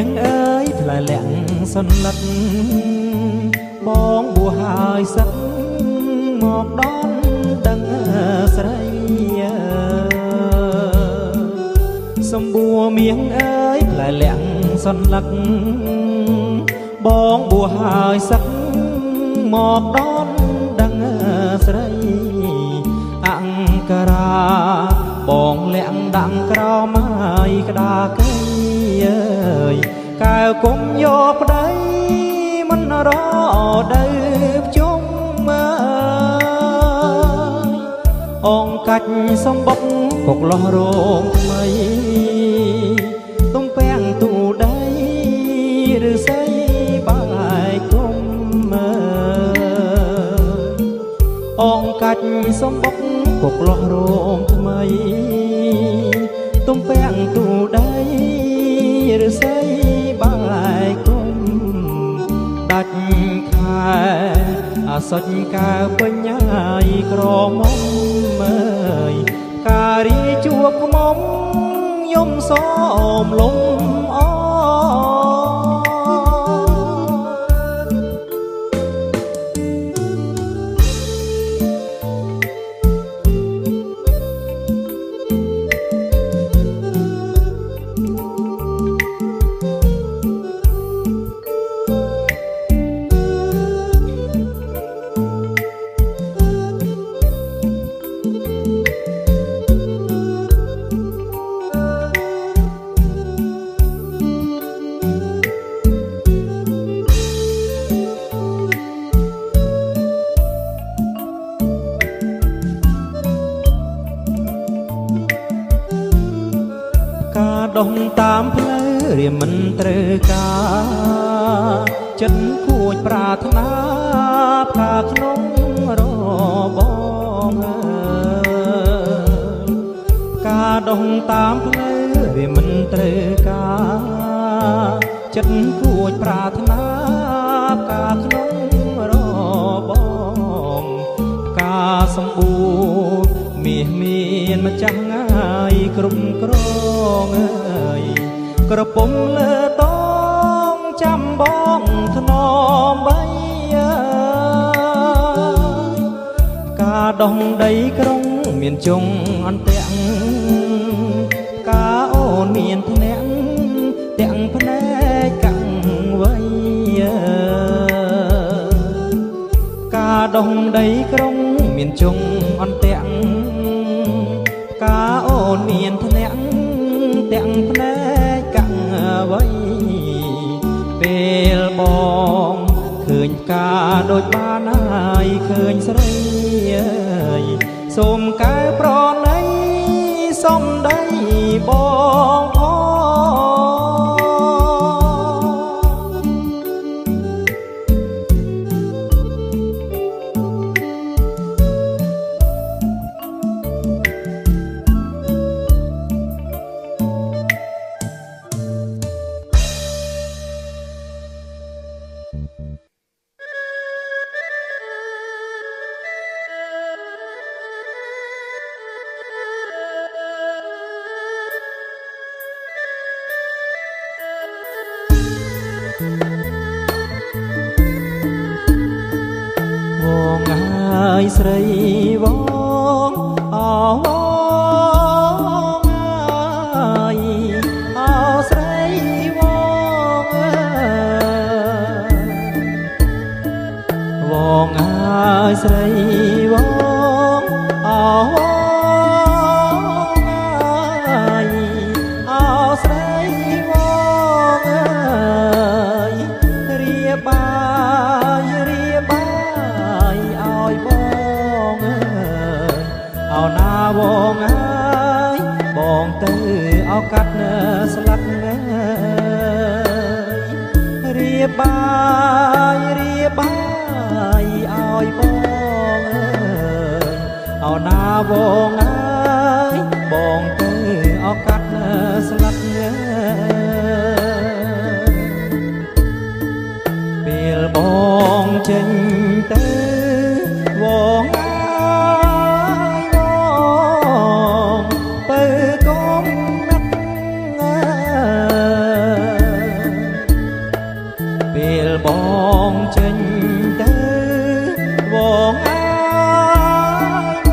ងអើយផ្លែលាក់សន្លឹកបងបួសហើយសឹកមកដល់ដឹងស្រីសម្បួរមៀងអើយផ្លែលាក់សន្លឹកបងបួសហើយសឹកមកដល់ដឹងស្រីអង្គរាបងលាក់ដាក់ក្រោមហើយកដាកៃអើយកែវគុំយកប្តីមិនរដូវភ្ជុំអងកាច់សំបុកកុកលោះរោងថ្មីទំពាំងទូដីឬស្អីបាយគុំអងកាច់សំបុកកុកលោះរោងថ្មីទំពាំងទូដីឬស្អីបាយគុំដាច់ខែអាសុចកើពេញហើយក្រមុំអើយការីជួបខ្មុំយំសូមលំអដងតាមផ្លូវរៀមមិនត្រូវការចិត្តគួចប្រាថ្នាផ្កាក្នុងរបងការដងតាមផ្លូវរៀមមិនត្រូវការចិត្តគួចប្រាថ្នាផ្កាក្នុងរបងការសម្បូរមាសមានម្ចាស់ងាយគ្រប់គ្រងអើយក្រពុំលើតងចាំបងធ្នមបីការដងដីក្រុងមានជុងអន្ទាក់ការអូនមានភ្នាក់ទាំងភ្នែកកាំងវៃការដងដីក្រុងមានជុងអន្ទាក់ការអូនមានភ្នាក់ទាំងភ្នែកកាំងវៃពេលបងឃើញផ្កាដូចបានហើយឃើញស្រីអើយសូមកែប្រណីសំដីបងផង ស្រីវងអវងអើយអោស្រីវងវងអើយស្រីវងអវងអើយអោស្រីវងអើយរៀបបាយឲ្យបងអោណាវងអើយបងទៅអោកាត់ស្លាប់រៀបបាយឲ្យបងអោណាវងអើយបងទៅអោកាត់ស្លាប់ពេលបងចេញទៅវងអើយវងពើកុំនឹក បងចេញទៅវងអាយប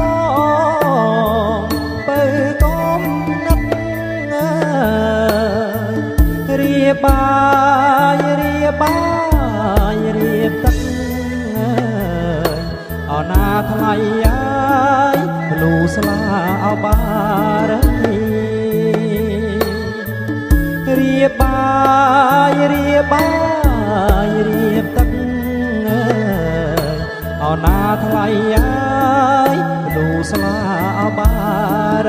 ងបើកុំនឹករៀបបាយរៀបទឹកអណាថ្លៃអាយលូស្លាអបាររៀបបាយរៀបទឹកអណាថ្លៃអាយលូស្លាអបារ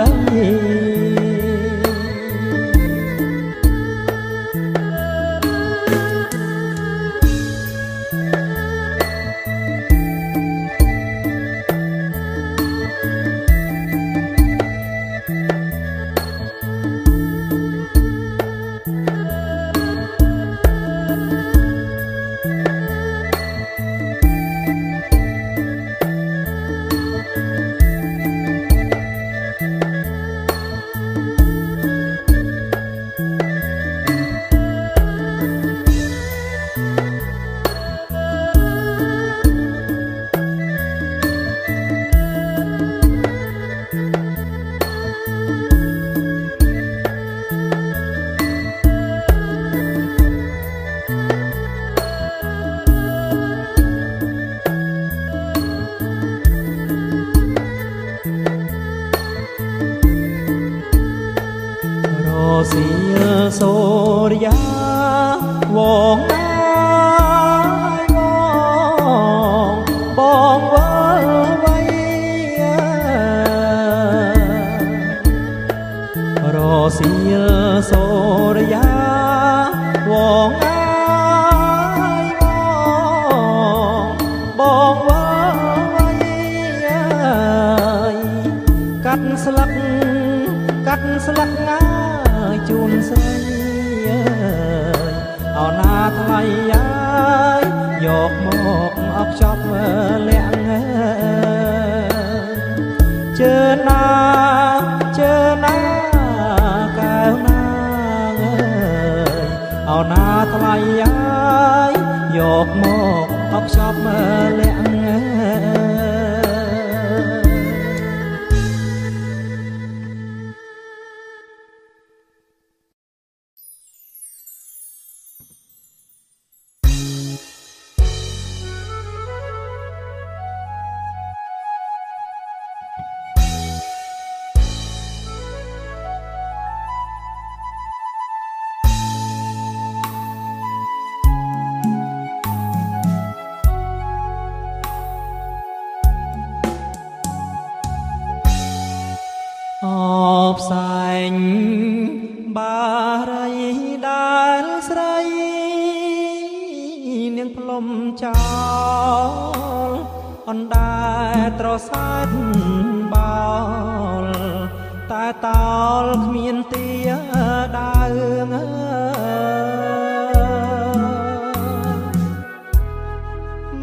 សៀលសូរិយាវងអាយបងវិលវៃរសៀលសូរិយាវងអាយបងវិលវៃកាត់ស្លឹកងាជូនស្រីអណាថ្លៃអាយយកមកអបចាប់លាក់ជើណាកែវណាអណាថ្លៃអាយយកមកអបចាប់លាក់ផ្សែងបារីដែលស្រីនាងផ្លុំចោលអណ្ដែតត្រសាច់បោលតែតោលគ្មានទាដើង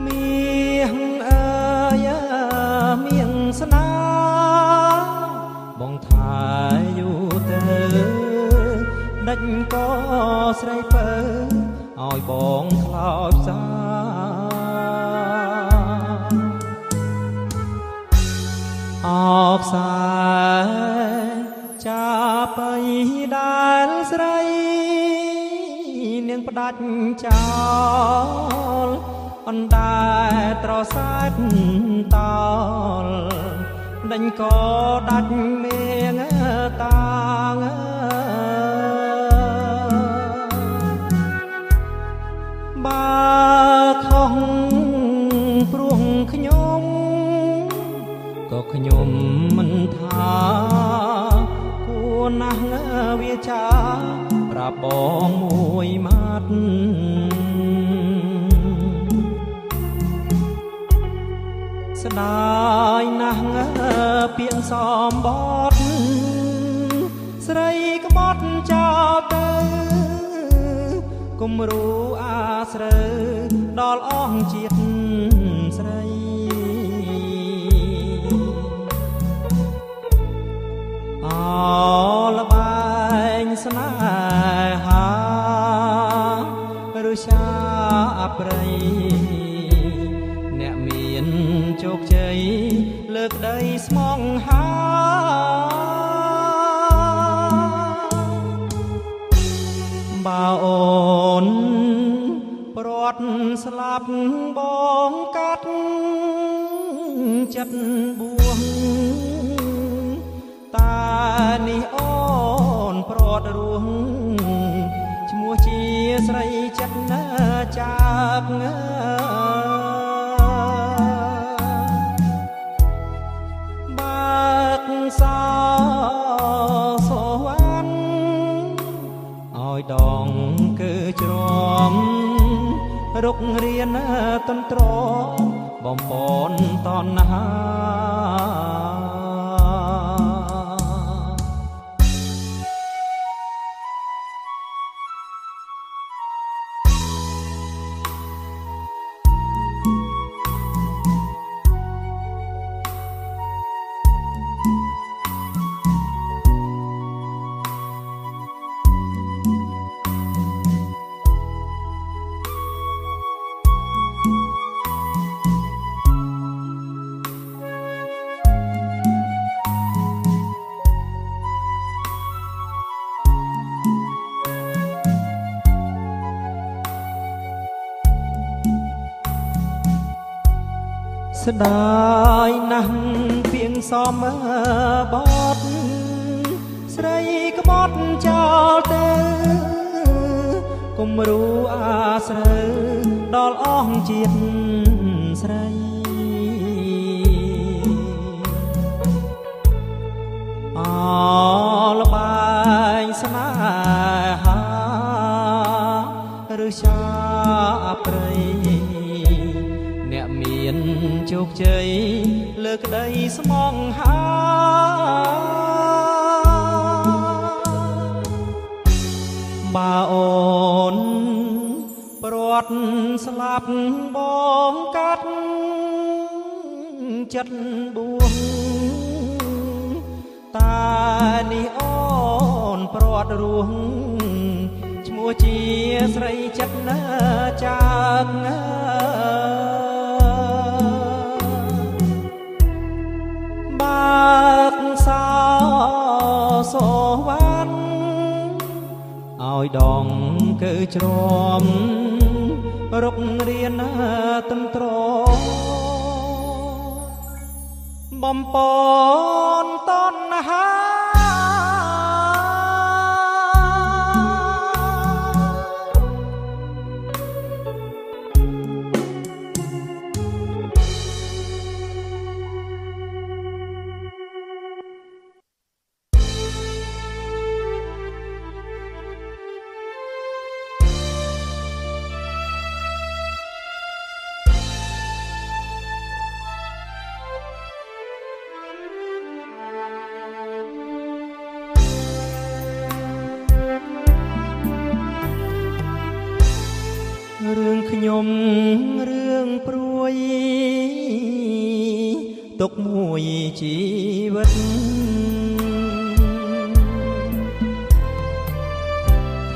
មាសអើយមាសស្នាបងថាយូរទៅដាច់ក៏ស្រីពើឲ្យបងខ្លោចសាអោខ្សែចាប់បីដែលស្រីនាងផ្ដាច់ចោលអណ្ដែតត្រសាច់តោលដេញក៏ដាច់មេងតាងបើខុសព្រោះខ្ញុំក៏ខ្ញុំមិនថាគួរណាស់វាចាប្រាប់បងមួយម៉ាត់ស្ដាយណាស់ពាក្យសំបត់ស្រីក្បត់ចោលទៅគំរូអាស្រូវដល់អស់ជាតិស្រីអលបែងស្នេហាឬឆា អប្រិយអ្នកមានជោគជ័យលើកដីស្មងហាបើអូនព្រាត់ស្លាប់បងកាត់ចិត្តបួងតានេះអូនព្រាត់រួងឈ្មោះជាស្រីចិត្តណាจากបើកសោសវណ្ណឲ្យដងគឺជ្រាំរុករៀនតន្ត្របំពន់តណ្ហាស្ដាយណាស់ពីងសំបត់ស្រីក្បត់ចោលទៅគំរូអាស្រូវដល់អស់ជាតិស្រីអលបែងស្នេហាឬឆាប្រៃអ្នកមានជោគជ័យលើក្ដីស្មងហាបើអូនព្រាត់ស្លាប់បងកាត់ចិត្តបួងតានេះអូនព្រាត់រួងឈ្មោះជាស្រីចិត្តណាจากបើកសោសវណ្ណឲ្យដងគឺជ្រាំរុករៀនតន្ត្របំពន់តណ្ហារឿងខ្ញុំរឿងព្រួយទុកមួយជីវិត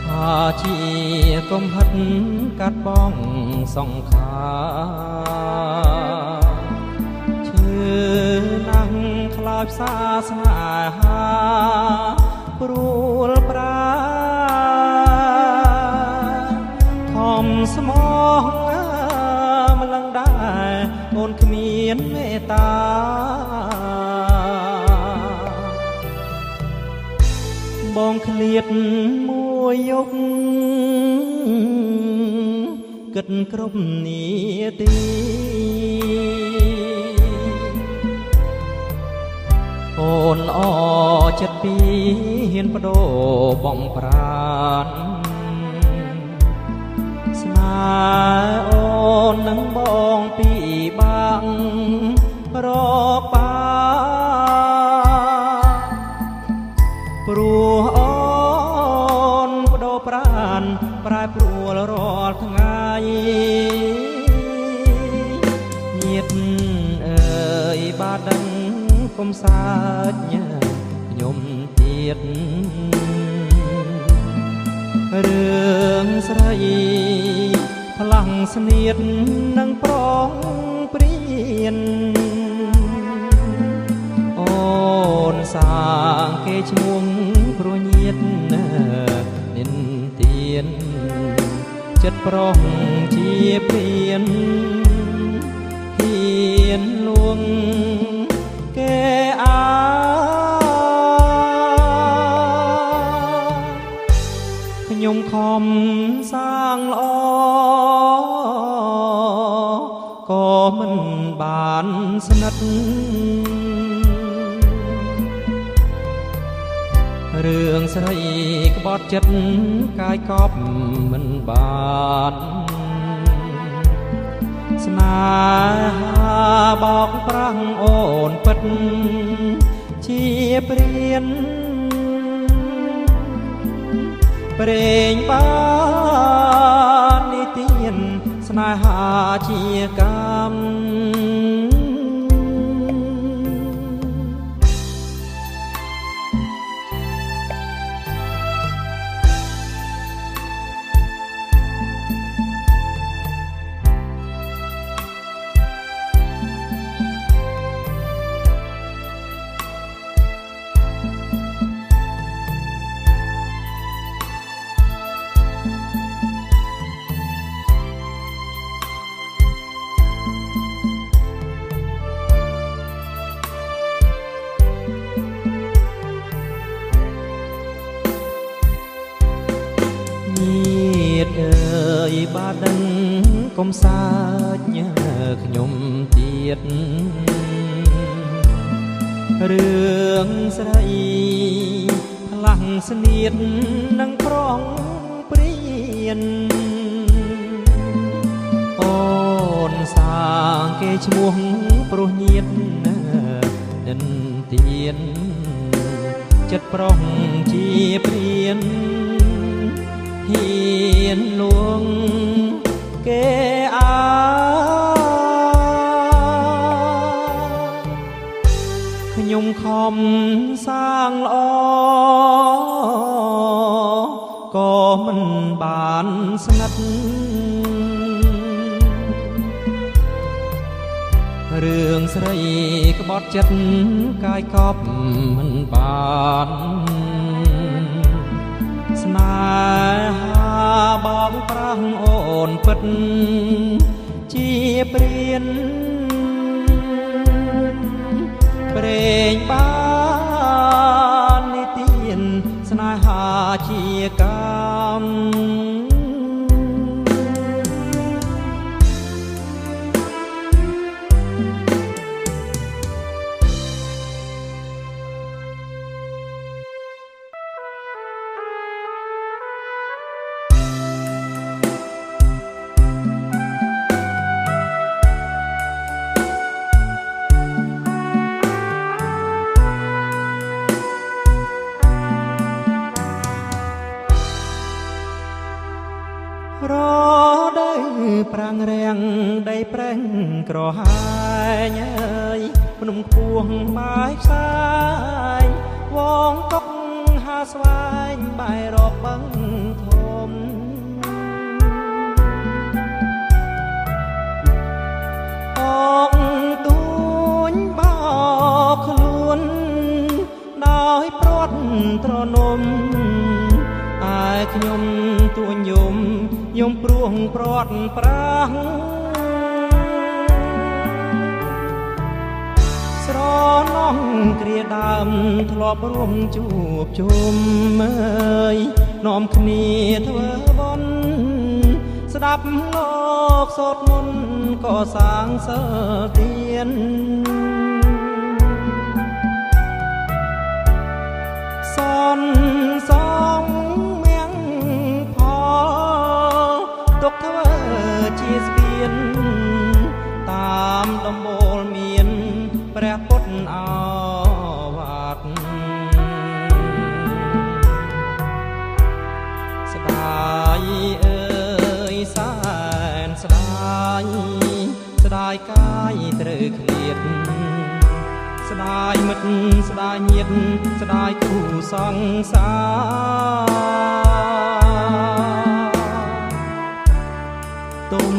ថាជាកំហិតកាត់បងសង្ខាឈឺណាស់ខ្លោចផ្សាស្នេហាព្រួលប្រាស្មោះម្លឹងដែរអូនគ្មានមេត្តាបងឃ្លាតមួយយប់គិតគ្រប់នាទីអូនអចិត្តពីហ៊ានបដូរបងប្រានស្នេហ៍អូននឹងបងពីបាំងរកបាព្រោះអូនបដូរប្រានប្រែប្រួលរាល់ថ្ងៃញាតិអើយបាទដឹងកុំសាចខ្ញុំទៀតរឿងស្រី พลังเสนียดนังปรองเปลี่ยนโอนสร้างเกชมวงโปรเยียดนินเตียนจัดปรองเชียเปลี่ยนเฮียนลวงแกอาขยมคอมสร้างล้อก็มันบานสนัดเรื่องใส่กบอดจัดกายกอบมันบานสนาหาบอกปรังโอนปัดเชียเปลี่ยนเปร่งบ้านนิเตียนสนาหาเชียกรรมบาดังกมสาญาขยมเตียดเรื่องใส่พลังเสนียดนังปรองเปลี่ยนโอนสร้างเกชมวงโปรเยียดนันเตียนจัดปรองเชียเปลี่ยนเฮียนหลวงแกอาขยมคอมสร้างล้อก็มันบานสนัดเรื่องใส่กบอดจัดกายกอบมันบานสนาหาบอกปรังโอนปัดเชียเปลี่ยนเปร่งบ้านนิเตียนสนาหาเชียกรรมรอได้ปรางแรงได้แปรงกรอหายเย้ยพนมพวงไม้สายวองกกหาสวายใบรอบบังทมออกตูนบอกขลุ่นได้ปลดตรนมอายขยมตัวยมปรวงปลอดปรางสรอน้องเกลียดำทลอบร่วงจูบชมเมยน้อมขณีเถวบนสดับโลกสดมนก็สร้างเสถียรซ่อนสองเมียงพอตกเทวเชียสเปียนตามลำโบลเมียนแปรปดเอาวัดสบายเอ่ยสานสบายสบายกายตรึกเลียดสบายมิดสบายเงียดสบายคู่สองสา ទុំ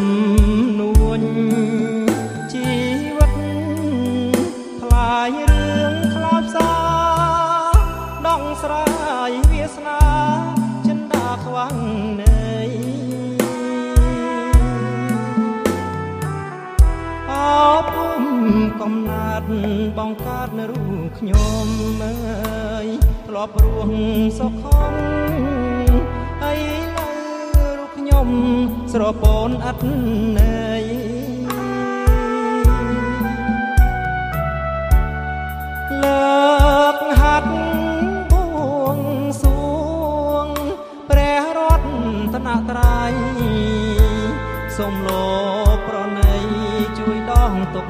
នួនជីវិតខ្លាយរឿងខ្លោចផ្សាដងស្រាយវាសនាចិនដាខ្វាំងនៃអោពុំកំណាត់បងកើតនៅរូបខ្ញុំអើយធ្លាប់រស់សុខខំហើយឡើរូបខ្ញុំស្រពូនអត់ន័យលើកហាត់បួងសួងព្រះរតនត្រ័យសូមលោកប្រណីជួយដងទុក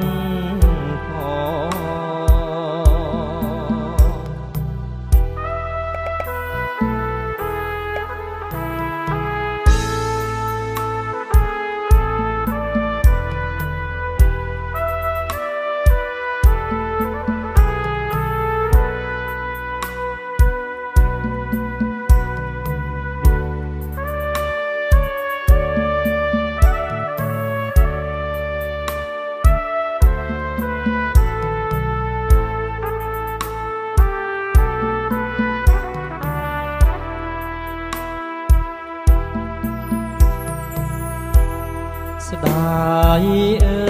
ស្ដាយអើ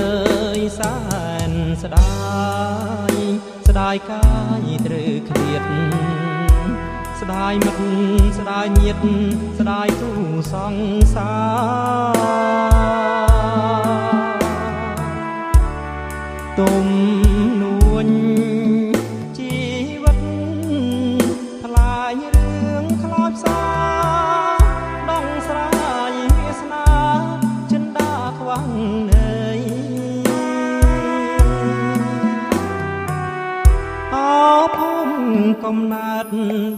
យសែនស្ដាយកាយត្រូវឃ្លាតស្ដាយមិត្តស្ដាយញាតិស្ដាយគូសង្សារទុំនួនជីវិតថ្លាយរឿងខ្លោចផ្សាដងស្រាយវាសនាចិនដាខ្វាំងនៃអោភូមិកំណើត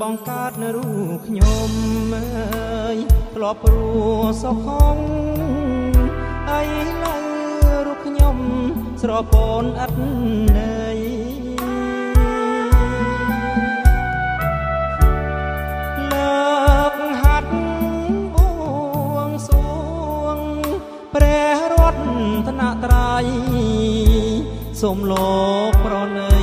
បងកើតនៅរូបខ្ញុំអើយធ្លាប់ព្រោះសុខខំអីឡើយរូបខ្ញុំស្រពូនអត់ន័យលើកហាត់បួងសួងព្រះរតនត្រ័យសូមលោកប្រណី